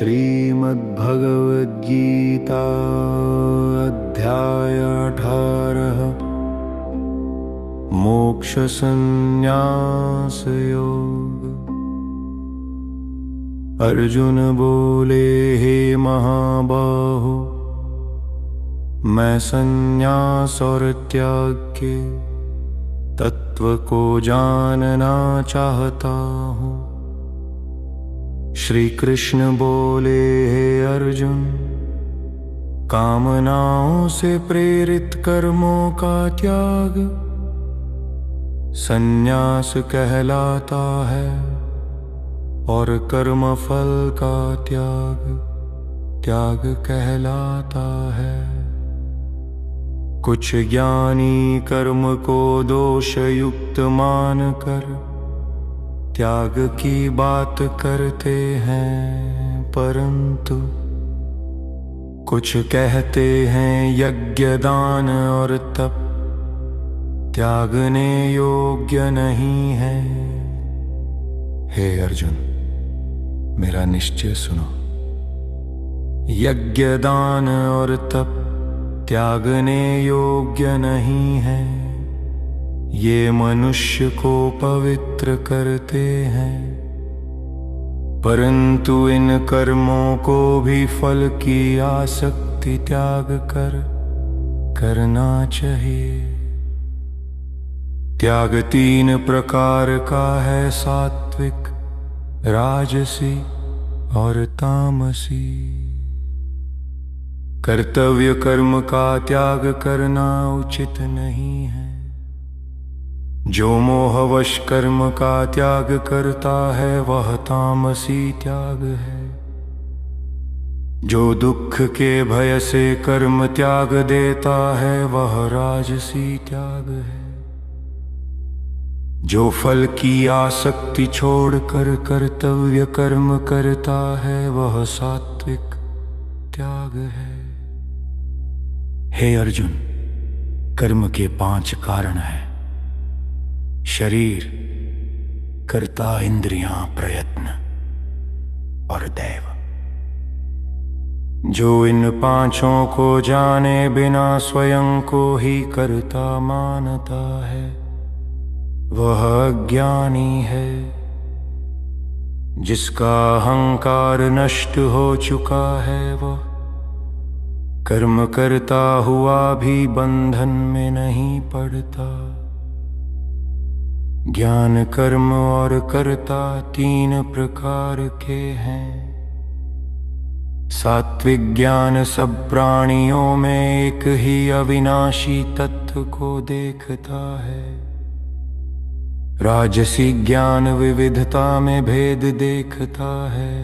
श्रीमद्भगवद्गीता अध्याय 18 मोक्ष संन्यास योग। अर्जुन बोले, हे महाबाहो, मैं संन्यास और त्याग के तत्व को जानना चाहता हूँ। श्री कृष्ण बोले, हे अर्जुन, कामनाओं से प्रेरित कर्मों का त्याग संन्यास कहलाता है और कर्म फल का त्याग कहलाता है। कुछ ज्ञानी कर्म को दोष युक्त मानकर त्याग की बात करते हैं, परंतु कुछ कहते हैं यज्ञ दान और तप त्यागने योग्य नहीं है। हे अर्जुन, मेरा निश्चय सुनो। यज्ञ दान और तप त्यागने योग्य नहीं है। ये मनुष्य को पवित्र करते हैं, परंतु इन कर्मों को भी फल की आसक्ति त्याग कर करना चाहिए। त्याग 3 प्रकार का है, सात्विक, राजसी और तामसी। कर्तव्य कर्म का त्याग करना उचित नहीं है। जो मोहवश कर्म का त्याग करता है वह तामसी त्याग है। जो दुख के भय से कर्म त्याग देता है वह राजसी त्याग है। जो फल की आसक्ति छोड़कर कर्तव्य कर्म करता है वह सात्विक त्याग है। हे अर्जुन, कर्म के 5 कारण हैं: शरीर, कर्ता, इंद्रियां, प्रयत्न और दैव। जो इन 5 को जाने बिना स्वयं को ही कर्ता मानता है वह अज्ञानी है। जिसका अहंकार नष्ट हो चुका है वह कर्म करता हुआ भी बंधन में नहीं पड़ता। ज्ञान, कर्म और कर्ता 3 प्रकार के हैं। सात्विक ज्ञान सब प्राणियों में एक ही अविनाशी तत्व को देखता है। राजसी ज्ञान विविधता में भेद देखता है।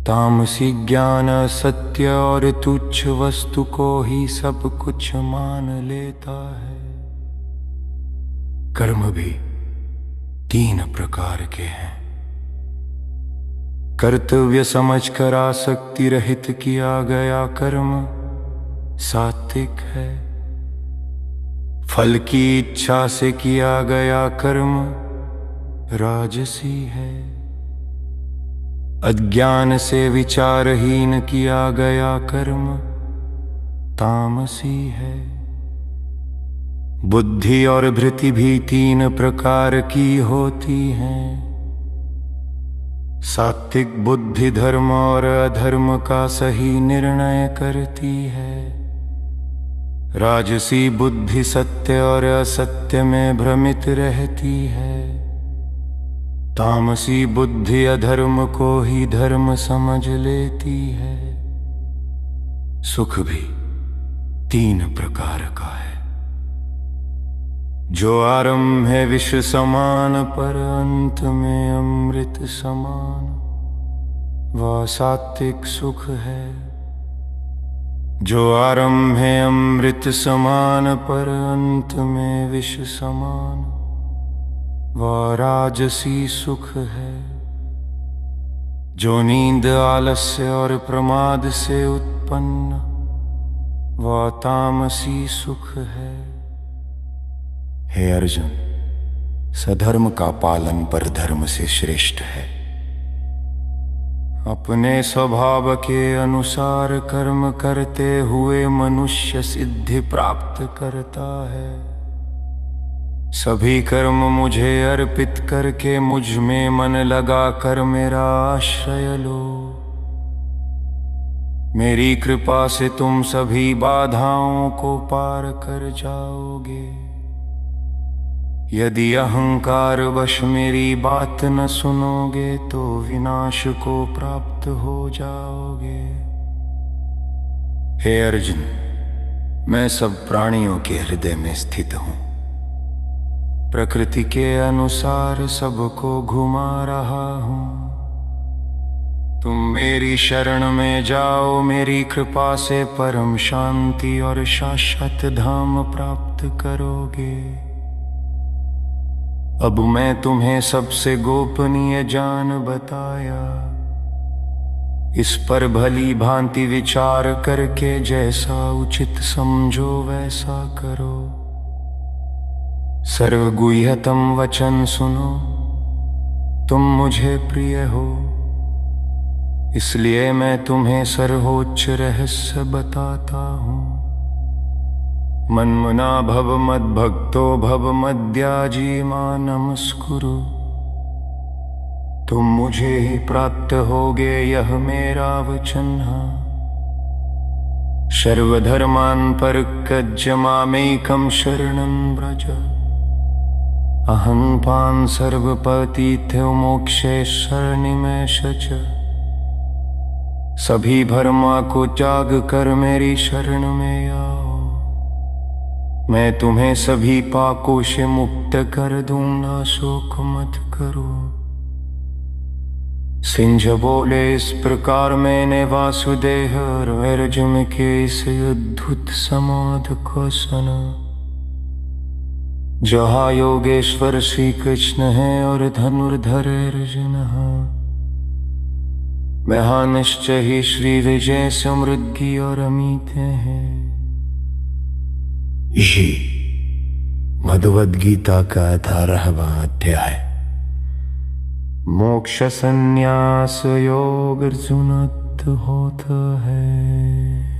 तामसी ज्ञान सत्य और तुच्छ वस्तु को ही सब कुछ मान लेता है। कर्म भी 3 प्रकार के हैं। कर्तव्य समझकर आसक्ति रहित किया गया कर्म सात्विक है। फल की इच्छा से किया गया कर्म राजसी है। अज्ञान से विचारहीन किया गया कर्म तामसी है। बुद्धि और भृति भी 3 प्रकार की होती हैं। सात्विक बुद्धि धर्म और अधर्म का सही निर्णय करती है। राजसी बुद्धि सत्य और असत्य में भ्रमित रहती है। तामसी बुद्धि अधर्म को ही धर्म समझ लेती है। सुख भी 3 प्रकार का है। जो आरंभ है विष समान पर अंत में अमृत समान, वह सात्विक सुख है। जो आरंभ है अमृत समान पर अंत में विष समान, वह राजसी सुख है। जो नींद, आलस्य और प्रमाद से उत्पन्न, वह तामसी सुख है। हे अर्जुन, सधर्म का पालन पर धर्म से श्रेष्ठ है। अपने स्वभाव के अनुसार कर्म करते हुए मनुष्य सिद्धि प्राप्त करता है। सभी कर्म मुझे अर्पित करके मुझ में मन लगा कर मेरा आश्रय लो। मेरी कृपा से तुम सभी बाधाओं को पार कर जाओगे। यदि अहंकार वश मेरी बात न सुनोगे तो विनाश को प्राप्त हो जाओगे। हे अर्जुन, मैं सब प्राणियों के हृदय में स्थित हूँ। प्रकृति के अनुसार सबको घुमा रहा हूँ। तुम मेरी शरण में जाओ, मेरी कृपा से परम शांति और शाश्वत धाम प्राप्त करोगे। अब मैं तुम्हें सबसे गोपनीय ज्ञान बताया। इस पर भली भांति विचार करके जैसा उचित समझो वैसा करो। सर्वगुह्यतम वचन सुनो। तुम मुझे प्रिय हो, इसलिए मैं तुम्हें सर्वोच्च रहस्य बताता हूँ। मन्मना भव मद्भक्तो भव मद्याजी मां नमस्कुरु। तुम मुझे ही प्राप्त होगे, यह मेरा वचन है। सर्वधर्मान् परित्यज्य मामेकं शरणं व्रज। अहं त्वां सर्वपतिथ्यो मोक्षे शरणिमेष च। सभी भरमा को त्याग कर मेरी शरण में आओ। मैं तुम्हें सभी पापों से मुक्त कर दूंगा, शोक मत करो। सिंह बोले, इस प्रकार मैंने वासुदेव और अर्जुन के इस अद्भुत संवाद को सुना, जहाँ योगेश्वर श्री कृष्ण है और धनुर्धर अर्जुन है। महानिश्च ही श्री विजय समृद्धि और अमित हैं। ये भगवद गीता का 18वां अध्याय। मोक्ष संन्यास योग अर्जुन होता है।